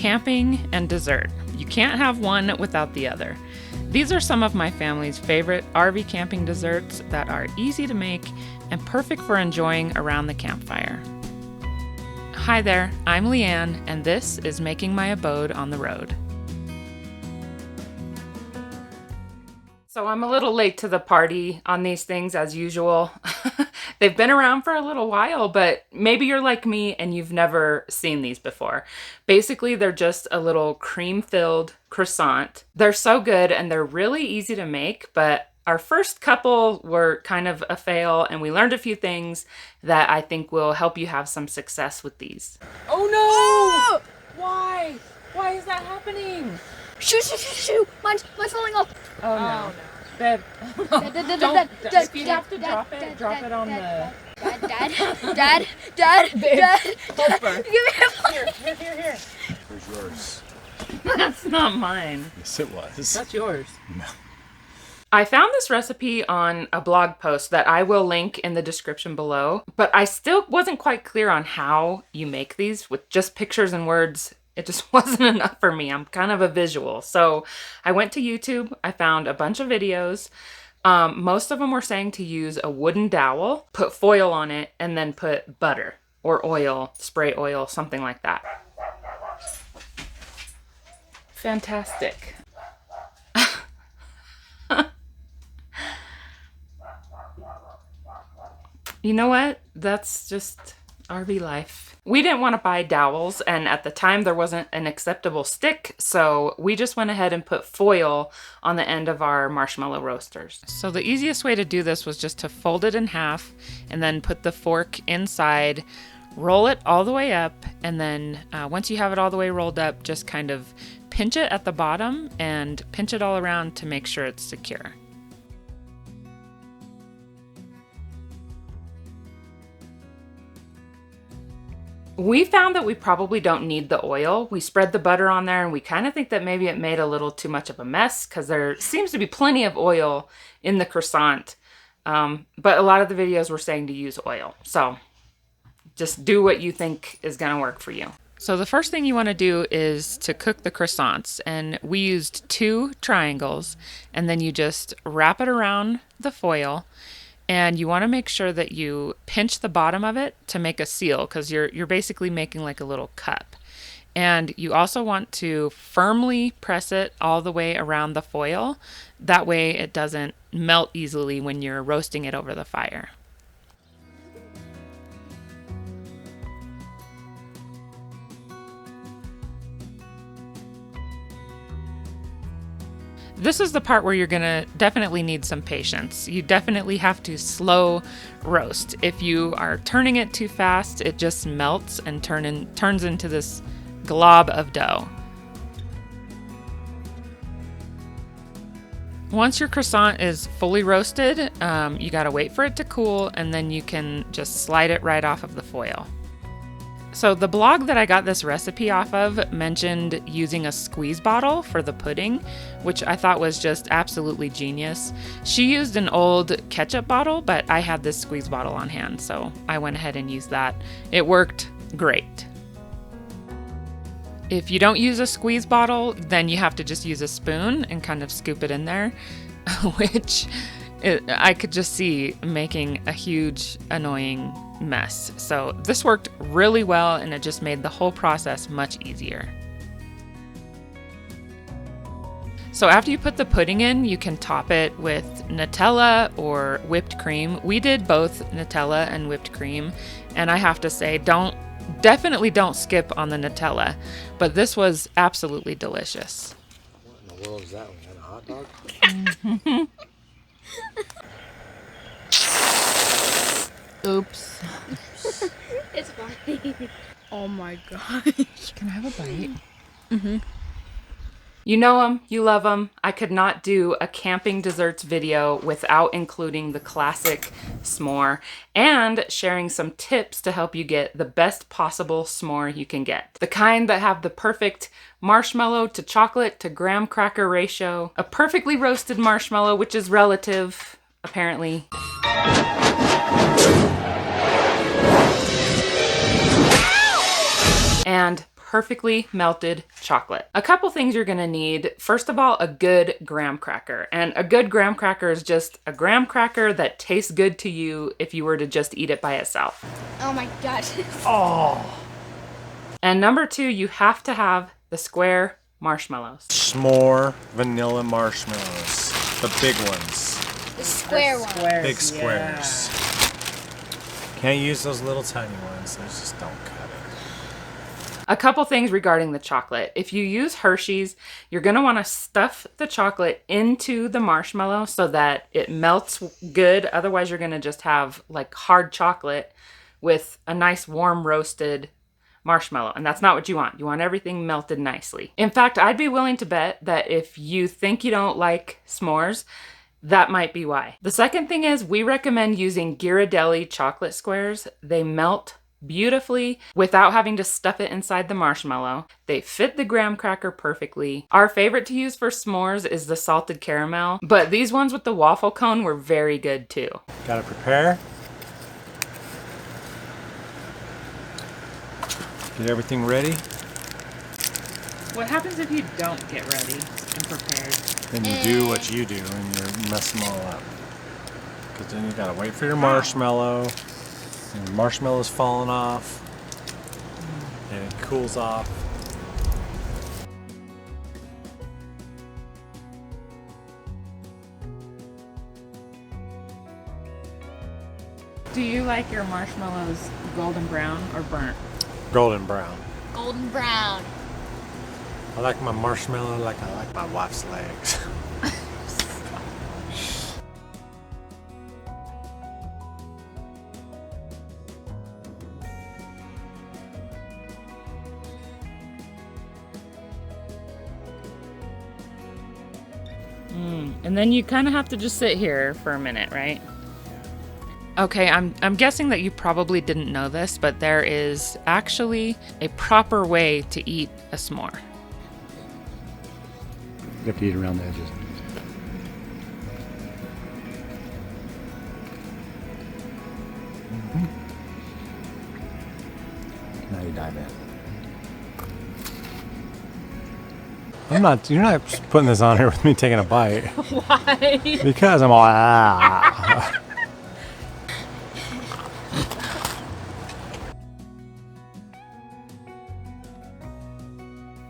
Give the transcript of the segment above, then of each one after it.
camping and dessert. You can't have one without the other. These are some of my family's favorite RV camping desserts that are easy to make and perfect for enjoying around the campfire. Hi there, I'm Leanne, and this is Making My Abode on the Road. So I'm a little late to the party on these things as usual. They've been around for a little while, but maybe you're like me and you've never seen these before. Basically, they're just a little cream-filled croissant. They're so good and they're really easy to make, but our first couple were kind of a fail and we learned a few things that I think will help you have some success with these. Oh no! Oh! Why? Why is that happening? Shoo! Mine's falling off. Oh no. Babe. If you have to drop it on the... Dad. Give me a phone. Here. Where's yours? That's not mine. Yes, it was. That's yours. No. I found this recipe on a blog post that I will link in the description below, but I still wasn't quite clear on how you make these with just pictures and words. It just wasn't enough for me. I'm kind of a visual. So I went to YouTube. I found a bunch of videos. Most of them were saying to use a wooden dowel, put foil on it, and then put butter or oil, spray oil, something like that. Fantastic. You know what? That's just RV life. We didn't want to buy dowels, and at the time there wasn't an acceptable stick, so we just went ahead and put foil on the end of our marshmallow roasters. So the easiest way to do this was just to fold it in half and then put the fork inside, roll it all the way up, and then once you have it all the way rolled up, just kind of pinch it at the bottom and pinch it all around to make sure it's secure. We found that we probably don't need the oil. We spread the butter on there and we kind of think that maybe it made a little too much of a mess because there seems to be plenty of oil in the croissant. But a lot of the videos were saying to use oil. So just do what you think is going to work for you. So the first thing you want to do is to cook the croissants, and we used 2 triangles, and then you just wrap it around the foil. And you want to make sure that you pinch the bottom of it to make a seal, because you're basically making like a little cup. And you also want to firmly press it all the way around the foil. That way it doesn't melt easily when you're roasting it over the fire. This is the part where you're gonna definitely need some patience. You definitely have to slow roast. If you are turning it too fast, it just melts and turns into this glob of dough. Once your croissant is fully roasted, you gotta wait for it to cool, and then you can just slide it right off of the foil. So the blog that I got this recipe off of mentioned using a squeeze bottle for the pudding, which I thought was just absolutely genius. She used an old ketchup bottle, but I had this squeeze bottle on hand, so I went ahead and used that. It worked great. If you don't use a squeeze bottle, then you have to just use a spoon and kind of scoop it in there, which I could just see making a huge, annoying mess. So this worked really well, and it just made the whole process much easier. So after you put the pudding in, you can top it with Nutella or whipped cream. We did both Nutella and whipped cream, and I have to say, definitely don't skip on the Nutella, but this was absolutely delicious. What in the world is that? We had a hot dog? Oops. It's funny. Oh my gosh. Can I have a bite? Mm-hmm. You know them, you love them. I could not do a camping desserts video without including the classic s'more and sharing some tips to help you get the best possible s'more you can get. The kind that have the perfect marshmallow to chocolate to graham cracker ratio, a perfectly roasted marshmallow, which is relative, apparently. And perfectly melted chocolate. A couple things you're gonna need. First of all, a good graham cracker. And a good graham cracker is just a graham cracker that tastes good to you if you were to just eat it by itself. Oh my gosh. Oh. And number two, you have to have the square marshmallows. S'more vanilla marshmallows. The big ones. The square one. Big squares. Can't use those little tiny ones. Those just don't cut it. A couple things regarding the chocolate. If you use Hershey's, you're going to want to stuff the chocolate into the marshmallow so that it melts good. Otherwise, you're going to just have like hard chocolate with a nice warm roasted marshmallow. And that's not what you want. You want everything melted nicely. In fact, I'd be willing to bet that if you think you don't like s'mores, that might be why. The second thing is we recommend using Ghirardelli chocolate squares. They melt beautifully without having to stuff it inside the marshmallow. They fit the graham cracker perfectly. Our favorite to use for s'mores is the salted caramel, but these ones with the waffle cone were very good too. Gotta prepare. Get everything ready. What happens if you don't get ready and prepared? Then you do what you do and you mess them all up. Because then you gotta wait for your marshmallow. And your marshmallow's falling off. And it cools off. Do you like your marshmallows golden brown or burnt? Golden brown. Golden brown. I like my marshmallow like I like my wife's legs. And then you kind of have to just sit here for a minute, right? Okay, I'm guessing that you probably didn't know this, but there is actually a proper way to eat a s'more. You have to eat around the edges. Now you dive in. You're not putting this on here with me taking a bite. Why? Because I'm all, ah.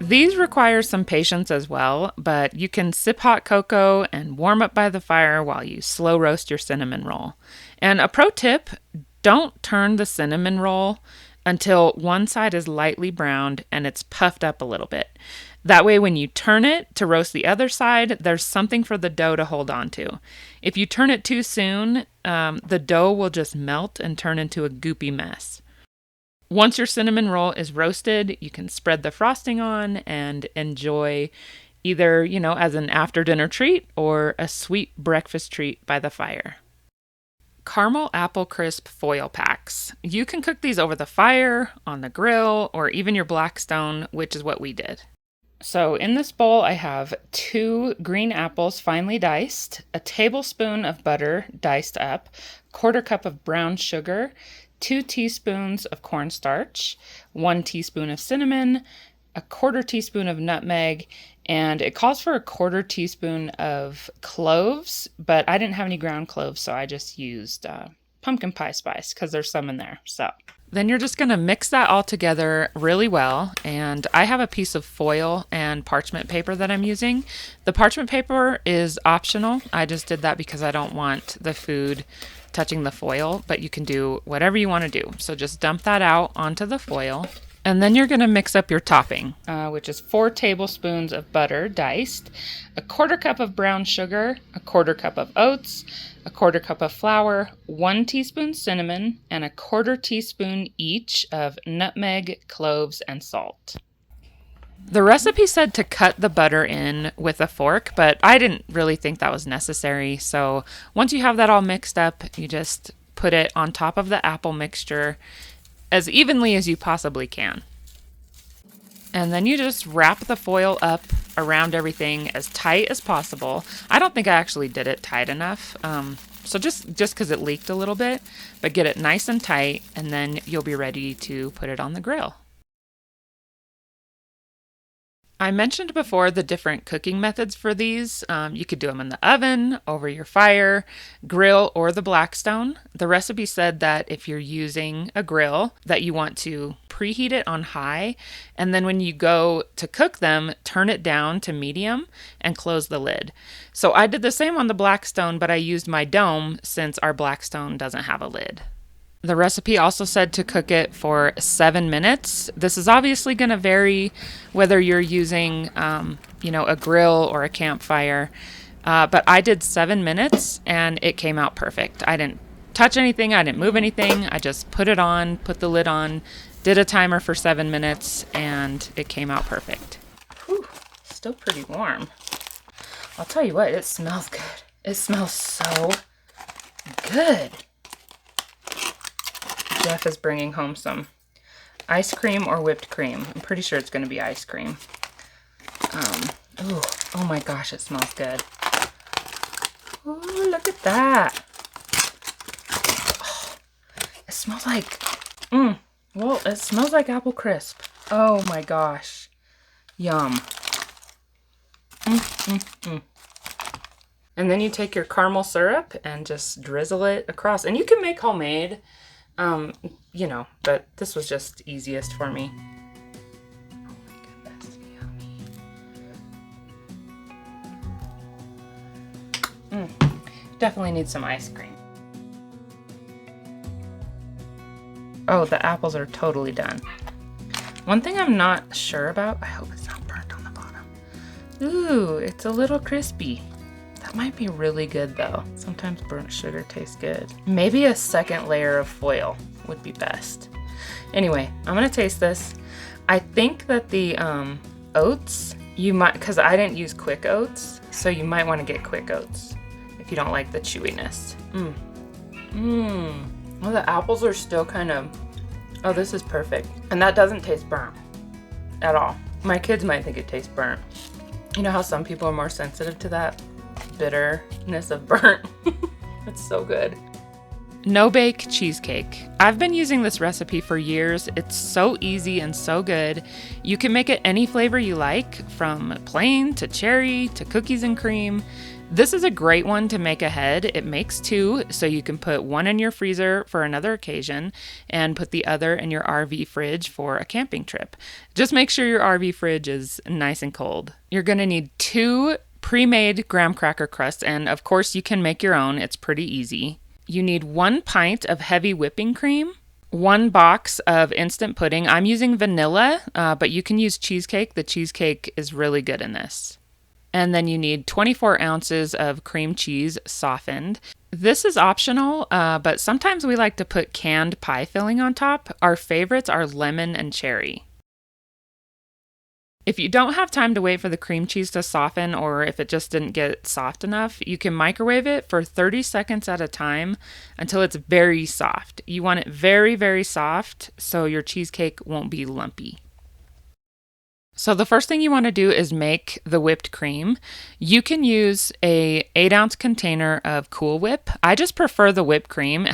These require some patience as well, but you can sip hot cocoa and warm up by the fire while you slow roast your cinnamon roll. And a pro tip, don't turn the cinnamon roll until one side is lightly browned and it's puffed up a little bit. That way, when you turn it to roast the other side, there's something for the dough to hold on to. If you turn it too soon, the dough will just melt and turn into a goopy mess. Once your cinnamon roll is roasted, you can spread the frosting on and enjoy either, as an after dinner treat or a sweet breakfast treat by the fire. Caramel apple crisp foil packs. You can cook these over the fire, on the grill, or even your Blackstone, which is what we did. So in this bowl, I have 2 green apples finely diced, a tablespoon of butter diced up, 1/4 cup of brown sugar, 2 teaspoons of cornstarch, 1 teaspoon of cinnamon, a 1/4 teaspoon of nutmeg, and it calls for a 1/4 teaspoon of cloves, but I didn't have any ground cloves, so I just used pumpkin pie spice because there's some in there. So then you're just going to mix that all together really well, and I have a piece of foil and parchment paper that I'm using. The parchment paper is optional. I just did that because I don't want the food touching the foil, but you can do whatever you want to do. So just dump that out onto the foil. And then you're going to mix up your topping, which is 4 tablespoons of butter diced, a 1/4 cup of brown sugar, a 1/4 cup of oats, a 1/4 cup of flour, 1 teaspoon cinnamon, and a 1/4 teaspoon each of nutmeg, cloves, and salt. The recipe said to cut the butter in with a fork, but I didn't really think that was necessary. So once you have that all mixed up, you just put it on top of the apple mixture as evenly as you possibly can. And then you just wrap the foil up around everything as tight as possible. I don't think I actually did it tight enough. So just because it leaked a little bit, but get it nice and tight, and then you'll be ready to put it on the grill. I mentioned before the different cooking methods for these. You could do them in the oven, over your fire, grill, or the Blackstone. The recipe said that if you're using a grill, that you want to preheat it on high, and then when you go to cook them, turn it down to medium and close the lid. So I did the same on the Blackstone, but I used my dome since our Blackstone doesn't have a lid. The recipe also said to cook it for 7 minutes. This is obviously going to vary whether you're using, a grill or a campfire. But I did 7 minutes and it came out perfect. I didn't touch anything. I didn't move anything. I just put it on, put the lid on, did a timer for 7 minutes, and it came out perfect. Whew, still pretty warm. I'll tell you what, it smells good. It smells so good. Jeff is bringing home some ice cream or whipped cream. I'm pretty sure it's going to be ice cream. Oh my gosh, it smells good. Ooh, look at that. Oh, it smells like, it smells like apple crisp. Oh my gosh. Yum. And then you take your caramel syrup and just drizzle it across. And you can make homemade. But this was just easiest for me. Oh my goodness, yummy. Definitely need some ice cream. Oh, the apples are totally done. One thing I'm not sure about, I hope it's not burnt on the bottom. Ooh, it's a little crispy. That might be really good though. Sometimes burnt sugar tastes good. Maybe a second layer of foil would be best. Anyway, I'm gonna taste this. I think that the oats, you might, because I didn't use quick oats, so you might want to get quick oats if you don't like the chewiness. Well, the apples are still kind of, oh, this is perfect. And that doesn't taste burnt at all. My kids might think it tastes burnt. You know how some people are more sensitive to that bitterness of burnt? It's so good. No Bake Cheesecake. I've been using this recipe for years. It's so easy and so good. You can make it any flavor you like, from plain to cherry to cookies and cream. This is a great one to make ahead. It makes 2, so you can put one in your freezer for another occasion and put the other in your RV fridge for a camping trip. Just make sure your RV fridge is nice and cold. You're going to need 2 pre-made graham cracker crusts, and of course you can make your own. It's pretty easy. You need 1 pint of heavy whipping cream, 1 box of instant pudding. I'm using vanilla, but you can use cheesecake. The cheesecake is really good in this. And then you need 24 ounces of cream cheese softened. This is optional, but sometimes we like to put canned pie filling on top. Our favorites are lemon and cherry. If you don't have time to wait for the cream cheese to soften, or if it just didn't get soft enough, you can microwave it for 30 seconds at a time until it's very soft. You want it very, very soft so your cheesecake won't be lumpy. So the first thing you want to do is make the whipped cream. You can use a 8-ounce container of Cool Whip. I just prefer the whipped cream.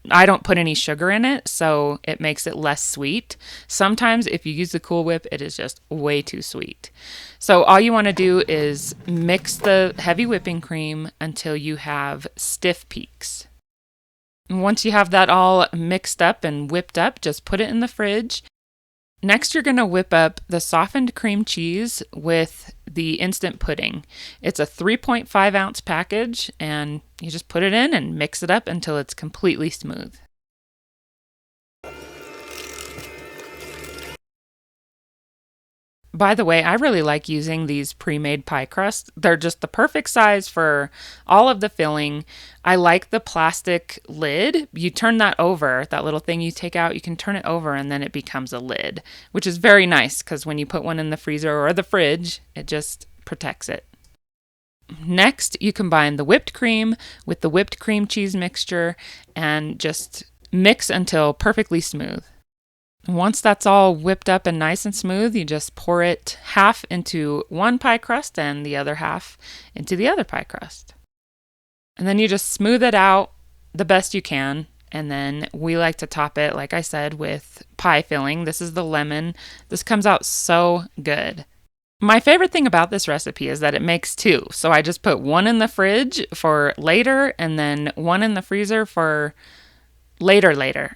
I don't put any sugar in it, so it makes it less sweet. Sometimes if you use the Cool Whip, it is just way too sweet. So all you want to do is mix the heavy whipping cream until you have stiff peaks. And once you have that all mixed up and whipped up, just put it in the fridge. Next, you're going to whip up the softened cream cheese with the instant pudding. It's a 3.5 ounce package, and you just put it in and mix it up until it's completely smooth. By the way, I really like using these pre-made pie crusts. They're just the perfect size for all of the filling. I like the plastic lid. You turn that over, that little thing you take out, you can turn it over and then it becomes a lid, which is very nice because when you put one in the freezer or the fridge, it just protects it. Next, you combine the whipped cream with the whipped cream cheese mixture and just mix until perfectly smooth. Once that's all whipped up and nice and smooth, you just pour it half into one pie crust and the other half into the other pie crust. And then you just smooth it out the best you can. And then we like to top it, like I said, with pie filling. This is the lemon. This comes out so good. My favorite thing about this recipe is that it makes two. So I just put one in the fridge for later and then one in the freezer for later.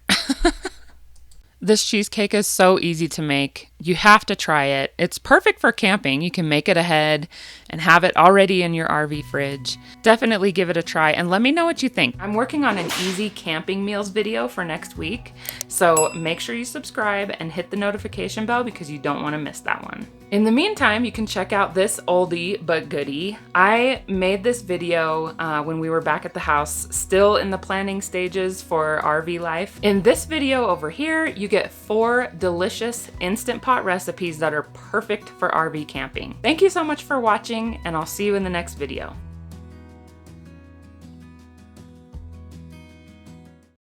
This cheesecake is so easy to make. You have to try it. It's perfect for camping. You can make it ahead and have it already in your RV fridge. Definitely give it a try and let me know what you think. I'm working on an easy camping meals video for next week, so make sure you subscribe and hit the notification bell because you don't want to miss that one. In the meantime, you can check out this oldie but goodie. I made this video when we were back at the house, still in the planning stages for RV life. In this video over here, you get 4 delicious Instant Pot recipes that are perfect for RV camping. Thank you so much for watching, and I'll see you in the next video.